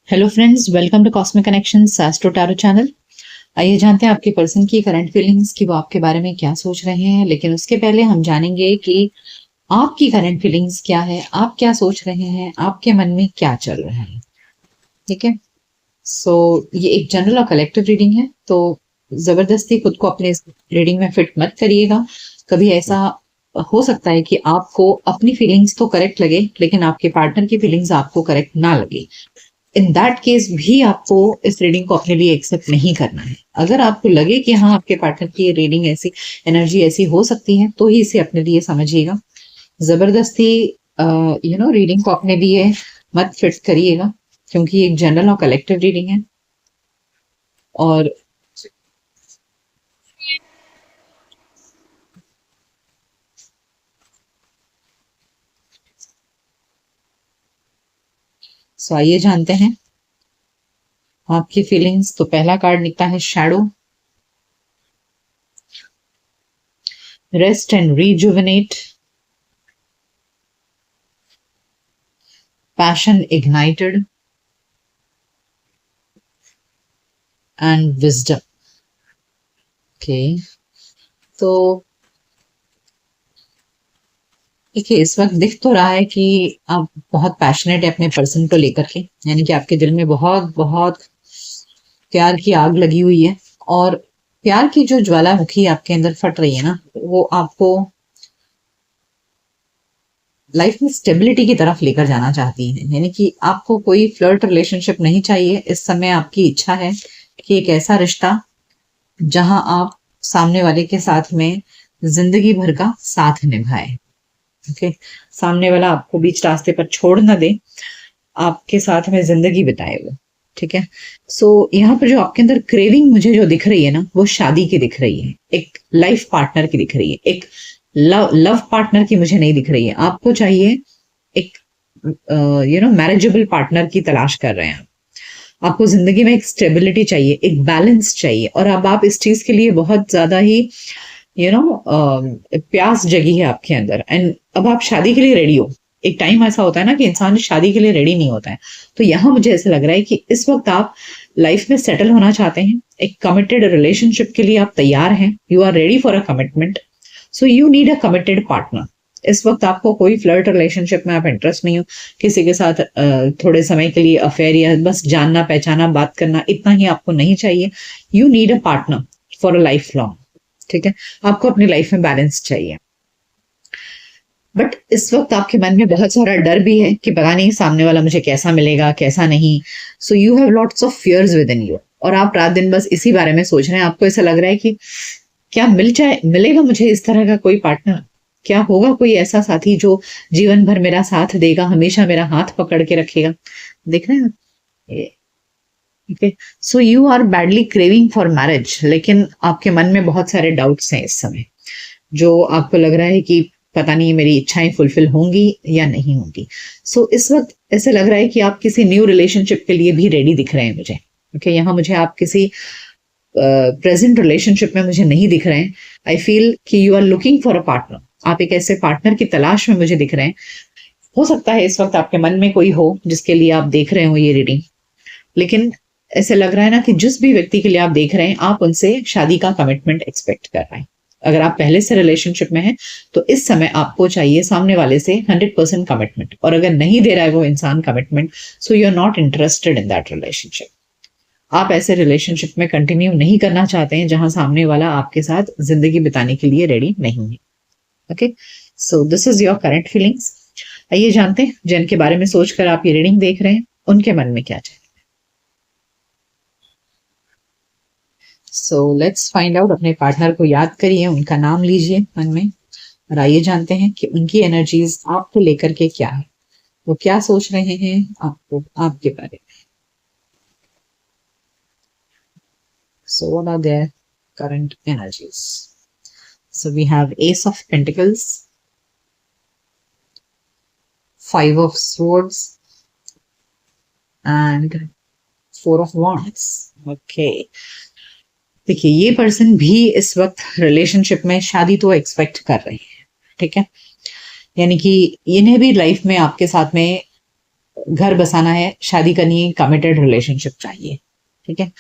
Hello friends, welcome to Cosmic Connections Astro Tarot channel. आइए जानते हैं आपके पर्सन की करंट फीलिंग्स कि वो आपके बारे में क्या सोच रहे हैं। लेकिन उसके पहले हम जानेंगे कि आपकी करंट फीलिंग्स क्या है, आप क्या सोच रहे हैं, आपके मन में क्या चल रहा है। ठीक है। सो ये एक जनरल और कलेक्टिव रीडिंग है, तो जबरदस्ती खुद को अपने रीडिंग में फिट मत करिएगा। कभी ऐसा हो सकता है कि आपको अपनी फीलिंग्स तो करेक्ट लगे लेकिन आपके पार्टनर की फीलिंग्स आपको करेक्ट ना लगे। इन दैट केस भी आपको इस रीडिंग को अपने लिए एक्सेप्ट नहीं करना है। अगर आपको लगे कि हाँ, आपके पार्टनर की रीडिंग ऐसी, एनर्जी ऐसी हो सकती है, तो ही इसे अपने लिए समझिएगा। जबरदस्ती रीडिंग को अपने लिए मत फिट करिएगा, क्योंकि एक जनरल और कलेक्टिव रीडिंग है। और सो आइए जानते हैं आपकी फीलिंग्स। तो पहला कार्ड निकला है shadow, rest and rejuvenate, passion ignited and wisdom. Okay, तो देखिए, इस वक्त दिख तो रहा है कि आप बहुत पैशनेट है अपने पर्सन को लेकर के, यानी कि आपके दिल में बहुत बहुत प्यार की आग लगी हुई है। और प्यार की जो ज्वालामुखी आपके अंदर फट रही है ना, वो आपको लाइफ में स्टेबिलिटी की तरफ लेकर जाना चाहती है। यानी कि आपको कोई फ्लर्ट रिलेशनशिप नहीं चाहिए। इस समय आपकी इच्छा है कि एक ऐसा रिश्ता जहां आप सामने वाले के साथ में जिंदगी भर का साथ निभाए। ओके, सामने वाला आपको बीच रास्ते पर छोड़ ना दे, आपके साथ में जिंदगी बिताए वो। ठीक है। सो यहाँ पर जो आपके अंदर क्रेविंग मुझे जो दिख रही है ना, वो शादी की दिख रही है, एक लाइफ पार्टनर की दिख रही है। एक लव पार्टनर की मुझे नहीं दिख रही है। आपको चाहिए एक मैरिजेबल पार्टनर की तलाश कर रहे हैं आप। आपको जिंदगी में एक स्टेबिलिटी चाहिए, एक बैलेंस चाहिए, और अब आप इस चीज के लिए बहुत ज्यादा ही प्यास जगी है आपके अंदर। एंड अब आप शादी के लिए रेडी हो। एक टाइम ऐसा होता है ना कि इंसान शादी के लिए रेडी नहीं होता है। तो यहाँ मुझे ऐसा लग रहा है कि इस वक्त आप लाइफ में सेटल होना चाहते हैं, एक कमिटेड रिलेशनशिप के लिए आप तैयार हैं। You are ready for a commitment. So you need a committed partner. इस वक्त आपको कोई फ्लर्ट रिलेशनशिप में आप इंटरेस्ट नहीं हो। किसी के साथ थोड़े समय के लिए अफेयर या बस जानना पहचाना बात करना, इतना ही आपको नहीं चाहिए। You need a partner for a life long. ठीक है। आपको अपनी लाइफ में बैलेंस चाहिए। बट इस वक्त आपके मन में बहुत सारा डर भी है कि पता नहीं सामने वाला मुझे कैसा मिलेगा, कैसा नहीं। So you have lots of fears within you, और आप रात दिन बस इसी बारे में सोच रहे हैं। आपको ऐसा लग रहा है कि क्या मिलेगा मुझे इस तरह का कोई पार्टनर? क्या होगा कोई ऐसा साथी जो जीवन भर मेरा साथ देगा, हमेशा मेरा हाथ पकड़ के रखेगा? देख रहे हैं। Okay, so you are badly craving for marriage, लेकिन आपके मन में बहुत सारे डाउट्स हैं इस समय, जो आपको लग रहा है कि पता नहीं मेरी इच्छाएं फुलफिल होंगी या नहीं होंगी। सो इस वक्त ऐसे लग रहा है कि आप किसी न्यू रिलेशनशिप के लिए भी रेडी दिख रहे हैं मुझे। ओके, यहाँ मुझे आप किसी प्रेजेंट रिलेशनशिप में मुझे नहीं दिख रहे हैं। आई फील कि you are looking for a partner. आप एक ऐसे पार्टनर की तलाश में मुझे दिख रहे हैं। हो सकता है इस वक्त आपके मन में कोई हो जिसके लिए आप देख रहे हो ये रीडिंग, लेकिन ऐसे लग रहा है ना कि जिस भी व्यक्ति के लिए आप देख रहे हैं, आप उनसे शादी का कमिटमेंट एक्सपेक्ट कर रहे हैं। अगर आप पहले से रिलेशनशिप में हैं, तो इस समय आपको चाहिए सामने वाले से 100% कमिटमेंट। और अगर नहीं दे रहा है वो इंसान commitment, so you are not interested in that relationship. आप ऐसे रिलेशनशिप में कंटिन्यू नहीं करना चाहते हैं जहां सामने वाला आपके साथ जिंदगी बिताने के लिए रेडी नहीं है। Okay, so this is your current feelings. आइए जानते हैं जिनके बारे में सोचकर आप ये रीडिंग देख रहे हैं, उनके मन में क्या चल। So let's find out. अपने पार्टनर को याद करिए, उनका नाम लीजिए मन में, और आइए जानते हैं कि उनकी एनर्जीज आपको लेकर के क्या है, वो क्या सोच रहे हैं आपको, आपके बारे में। So what are there current energies? So we have ace of pentacles, 5 of swords and 4 of wands। Okay, देखिए, ये पर्सन भी इस वक्त रिलेशनशिप में शादी तो एक्सपेक्ट कर रहे हैं। ठीक है, यानी कि इन्हें भी लाइफ में आपके साथ में घर बसाना है, शादी करनी है, कमिटेड रिलेशनशिप चाहिए, ठीक है।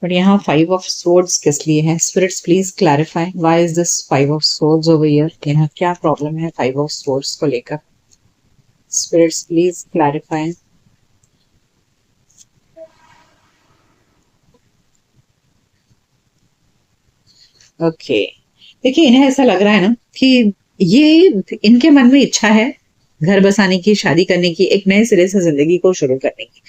बट यहाँ 5 ऑफ Swords किस लिए है? Spirits please clarify why is this 5 of Swords over here. यहाँ क्या प्रॉब्लम है 5 ऑफ Swords को लेकर? Spirits please clarify. ओके, देखिए इन्हें ऐसा लग रहा है ना कि ये इनके मन में इच्छा है घर बसाने की, शादी करने की, एक नए सिरे से जिंदगी को शुरू करने की,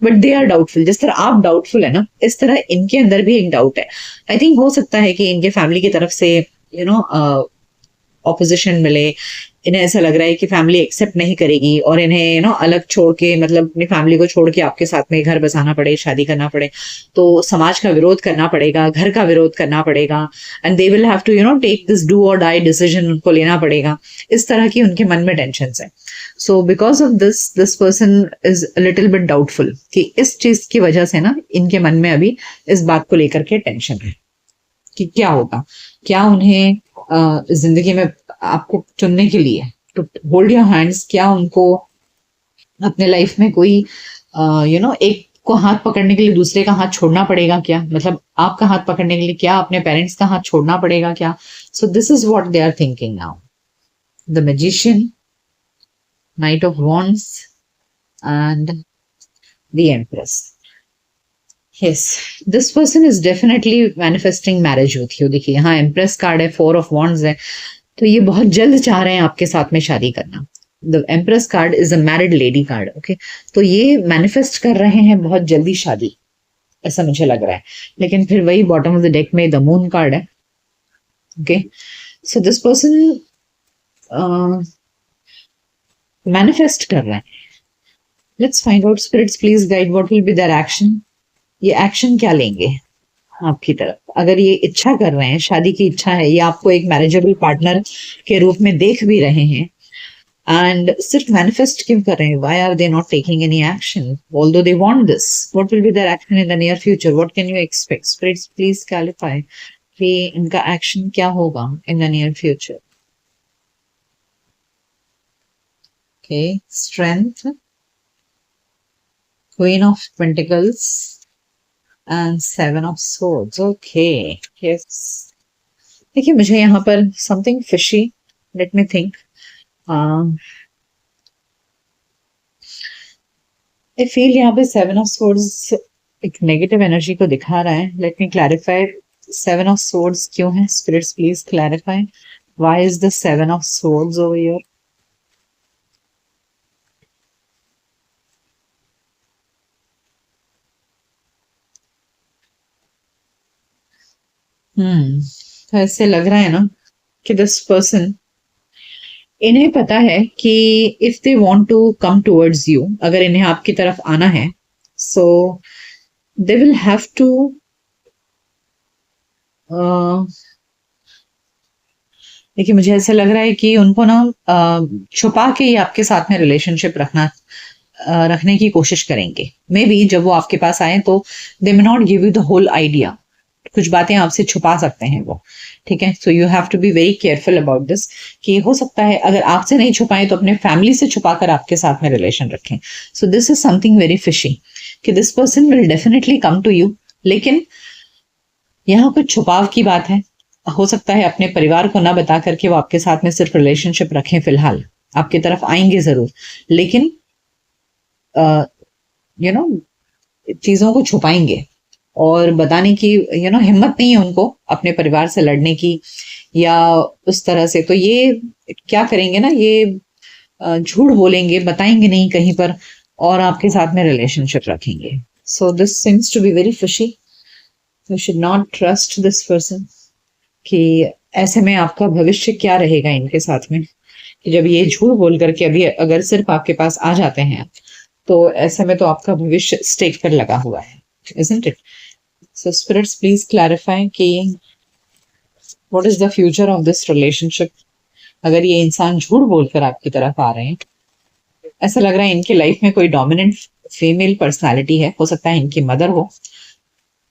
बट दे आर डाउटफुल। जिस तरह आप डाउटफुल है ना, इस तरह इनके अंदर भी एक डाउट है। आई थिंक हो सकता है कि इनके फैमिली की तरफ से यू नो ऑपोजिशन मिले। इन्हें ऐसा लग रहा है कि फैमिली एक्सेप्ट नहीं करेगी और इन्हें अलग छोड़ के, मतलब अपनी फैमिली को छोड़ के आपके साथ में घर बसाना पड़े, शादी करना पड़े, तो समाज का विरोध करना पड़ेगा, घर का विरोध करना पड़ेगा, and they will have to take this do और डाई डिसीजन, उनको लेना पड़ेगा। इस तरह की उनके मन में टेंशन है। So because of this person is little bit doubtful कि इस चीज की वजह से ना इनके मन में अभी इस बात को लेकर के टेंशन है कि क्या होगा, क्या उन्हें जिंदगी में आपको चुनने के लिए, टू होल्ड योर हैंड्स, क्या उनको अपने लाइफ में कोई एक को हाथ पकड़ने के लिए दूसरे का हाथ छोड़ना पड़ेगा क्या? मतलब आपका हाथ पकड़ने के लिए क्या अपने पेरेंट्स का हाथ छोड़ना पड़ेगा क्या? So this is what they are thinking now. The magician, knight of wands and the empress. Yes, this person is definitely manifesting marriage with you. देखिए यहाँ एम्प्रेस कार्ड है, 4 ऑफ Wands है, तो ये बहुत जल्द चाह रहे हैं आपके साथ में शादी करना। The empress card is a married lady card, okay. तो ये मैनिफेस्ट कर रहे हैं बहुत जल्दी शादी, ऐसा मुझे लग रहा है। लेकिन फिर वही बॉटम ऑफ द डेक में द मून कार्ड है, okay. So this person manifest कर रहे हैं। Let's find out, spirits please guide what will be there action. ये एक्शन क्या लेंगे आपकी तरफ? अगर ये इच्छा कर रहे हैं, शादी की इच्छा है, ये आपको एक मैरिजेबल पार्टनर के रूप में देख भी रहे हैं, एंड सिर्फ मैनिफेस्ट क्यों कर रहे हैं? Why are they not taking any action although they want this? What will be there action in the near future? What can you expect? Spirits please clarify कि इनका एक्शन क्या होगा in the near future. Okay, strength, queen of pentacles and 7 of Swords, okay. Yes, देखिए मुझे यहाँ पर something fishy, let me think. I feel यहाँ पे 7 ऑफ Swords एक नेगेटिव एनर्जी को दिखा रहा है। Let me clarify, 7 of Swords क्यों है? Spirits please clarify why is the 7 of Swords over here. तो ऐसे लग रहा है ना कि दिस पर्सन, इन्हें पता है कि if they want to come towards you, अगर इन्हें आपकी तरफ आना है, so they will have to देखिए मुझे ऐसा लग रहा है कि उनको ना छुपा के ही आपके साथ में रिलेशनशिप रखने की कोशिश करेंगे। मे बी जब वो आपके पास आए तो they may not give you the whole idea, कुछ बातें आपसे छुपा सकते हैं वो, ठीक है। So you have to be very careful about this, कि हो सकता है अगर आपसे नहीं छुपाएं तो अपने फैमिली से छुपाकर आपके साथ में रिलेशन रखें। So this is something very fishy कि this person will definitely come to you, लेकिन यहाँ कुछ छुपाव की बात है। हो सकता है अपने परिवार को ना बता करके वो आपके साथ में सिर्फ रिलेशनशिप रखें, फिलहाल आपकी तरफ आएंगे जरूर, लेकिन चीजों को छुपाएंगे और बताने की हिम्मत नहीं है उनको अपने परिवार से लड़ने की या उस तरह से। तो ये क्या करेंगे ना, ये झूठ बोलेंगे, बताएंगे नहीं कहीं पर, और आपके साथ में रिलेशनशिप रखेंगे। So this seems to be very fishy. You should not trust this person कि ऐसे में आपका भविष्य क्या रहेगा इनके साथ में, कि जब ये झूठ बोल करके अभी अगर सिर्फ आपके पास आ जाते हैं तो ऐसे में तो आपका भविष्य स्टेक पर लगा हुआ है, isn't it? So spirits please clarify कि what is the future of this relationship। अगर ये इंसान झूठ बोलकर आपकी तरफ आ रहे हैं, ऐसा लग रहा है इनकी लाइफ में कोई डोमिनेंट फीमेल पर्सनालिटी है, हो सकता है इनकी मदर हो,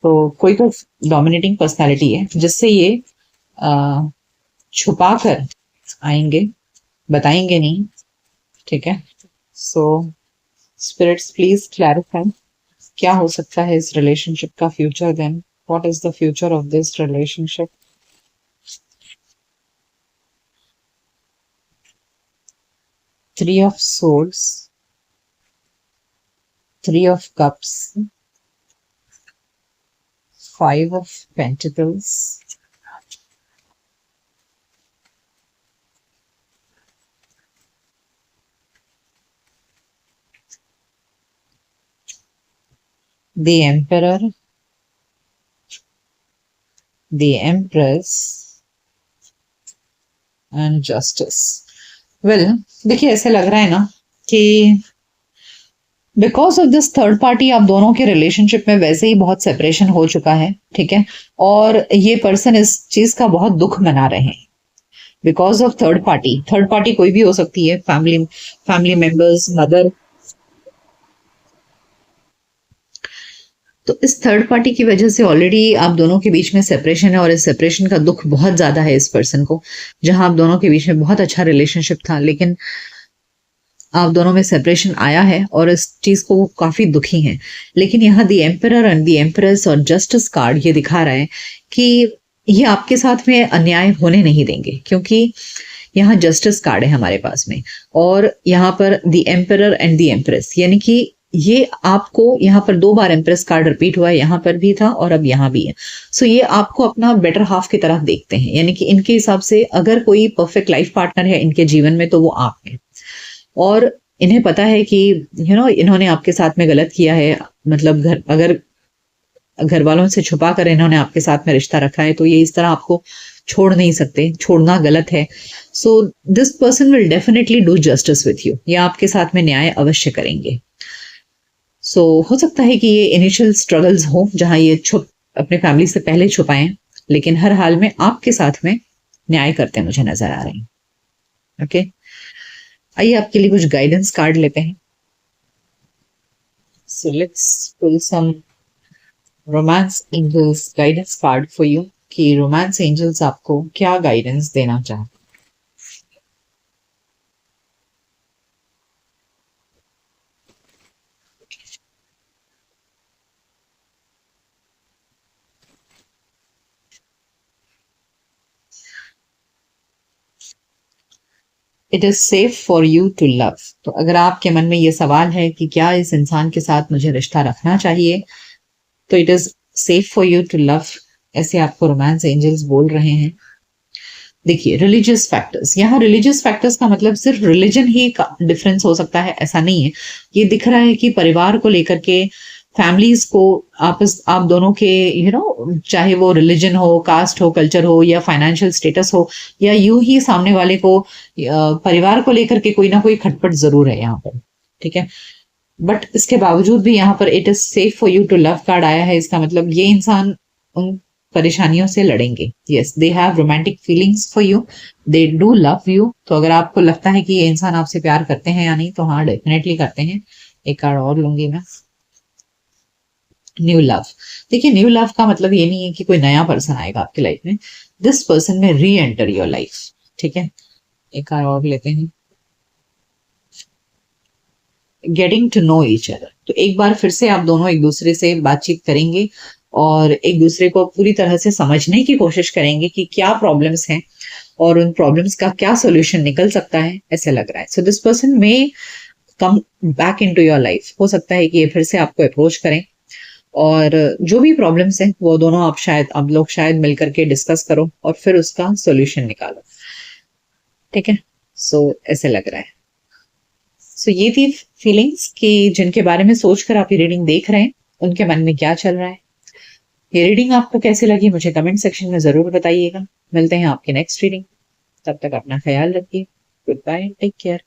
तो कोई तो डोमिनेटिंग पर्सनालिटी है जिससे ये छुपा कर आएंगे, बताएंगे नहीं, ठीक है। सो स्पिरिट्स प्लीज क्लैरिफाई क्या हो सकता है इस रिलेशनशिप का future, then what is the future of this relationship. Three of swords, three of cups, five of pentacles, the emperor, the empress and justice। well, देखिए ऐसे लग रहा है ना कि because of this third party आप दोनों के रिलेशनशिप में वैसे ही बहुत सेपरेशन हो चुका है, ठीक है, और ये पर्सन इस चीज का बहुत दुख मना रहे हैं because of third party. Third party कोई भी हो सकती है, फैमिली, फैमिली मेंबर्स, मदर। तो इस थर्ड पार्टी की वजह से ऑलरेडी आप दोनों के बीच में सेपरेशन है और इस सेपरेशन का दुख बहुत ज्यादा है इस पर्सन को। जहां आप दोनों के बीच में बहुत अच्छा रिलेशनशिप था, लेकिन आप दोनों में सेपरेशन आया है और इस चीज को वो काफी दुखी हैं। लेकिन यहाँ दी एम्परर एंड दी एम्प्रेस और जस्टिस कार्ड ये दिखा रहा है कि ये आपके साथ में अन्याय होने नहीं देंगे, क्योंकि यहाँ जस्टिस कार्ड है हमारे पास में, और यहाँ पर दी एम्परर एंड दी एम्प्रेस, यानी कि ये आपको यहाँ पर दो बार एम्प्रेस कार्ड रिपीट हुआ है, यहाँ पर भी था और अब यहाँ भी है। सो ये आपको अपना बेटर हाफ की तरह देखते हैं, यानी कि इनके हिसाब से अगर कोई परफेक्ट लाइफ पार्टनर है इनके जीवन में तो वो आप हैं। और इन्हें पता है कि इन्होंने आपके साथ में गलत किया है, मतलब अगर घर वालों से छुपा कर इन्होंने आपके साथ में रिश्ता रखा है तो ये इस तरह आपको छोड़ नहीं सकते, छोड़ना गलत है। सो this person will definitely do justice with you, ये आपके साथ में न्याय अवश्य करेंगे। सो हो सकता है कि ये इनिशियल स्ट्रगल्स हो जहां ये अपने फैमिली से पहले छुपाएं, लेकिन हर हाल में आपके साथ में न्याय करते मुझे नजर आ रहे हैं। ओके, आइए आपके लिए कुछ गाइडेंस कार्ड लेते हैं। So let's pull some romance angels guidance card for you कि रोमांस एंजल्स आपको क्या गाइडेंस देना चाहते हैं। It is safe for you to love. तो अगर आपके मन में ये सवाल है कि क्या इस इंसान के साथ मुझे रिश्ता रखना चाहिए, तो it is safe for you to love, ऐसे आपको रोमांस एंजल्स बोल रहे हैं। देखिए रिलीजियस फैक्टर्स, यहाँ रिलीजियस फैक्टर्स का मतलब सिर्फ रिलीजन ही का डिफरेंस हो सकता है ऐसा नहीं है। ये दिख रहा है कि परिवार को लेकर के, फैमिलीज को, आप दोनों के चाहे वो रिलीजन हो, कास्ट हो, कल्चर हो या फाइनेंशियल स्टेटस हो, या यूं ही सामने वाले को परिवार को लेकर के कोई ना कोई खटपट जरूर है यहाँ पर, ठीक है। बट इसके बावजूद भी यहाँ पर it is safe for you to love card आया है। इसका मतलब ये इंसान उन परेशानियों से लड़ेंगे। Yes, they have romantic feelings for you, they do love you. तो अगर आपको लगता है कि ये इंसान आपसे प्यार करते हैं या नहीं, तो हाँ डेफिनेटली करते हैं। एक कार्ड और लूंगी मैं, न्यू लव। देखिए न्यू लव का मतलब ये नहीं है कि कोई नया पर्सन आएगा आपकी लाइफ में, दिस पर्सन में री एंटर योर लाइफ, ठीक है। एक कार्ड और लेते हैं, getting to know each other. तो एक बार फिर से आप दोनों एक दूसरे से बातचीत करेंगे और एक दूसरे को पूरी तरह से समझने की कोशिश करेंगे कि क्या प्रॉब्लम्स हैं और उन प्रॉब्लम्स का क्या सोल्यूशन निकल सकता है, ऐसे लग रहा है। सो दिस पर्सन में come back into your life. हो सकता है कि ये फिर से आपको अप्रोच करें और जो भी प्रॉब्लम्स हैं वो दोनों आप लोग शायद मिलकर के डिस्कस करो और फिर उसका सोल्यूशन निकालो, ठीक है। सो ऐसे लग रहा है। सो ये थी फीलिंग्स कि जिनके बारे में सोचकर आप ये रीडिंग देख रहे हैं उनके मन में क्या चल रहा है। ये रीडिंग आपको कैसी लगी मुझे कमेंट सेक्शन में जरूर बताइएगा। मिलते हैं आपके नेक्स्ट रीडिंग, तब तक अपना ख्याल रखिए। Goodbye, take care.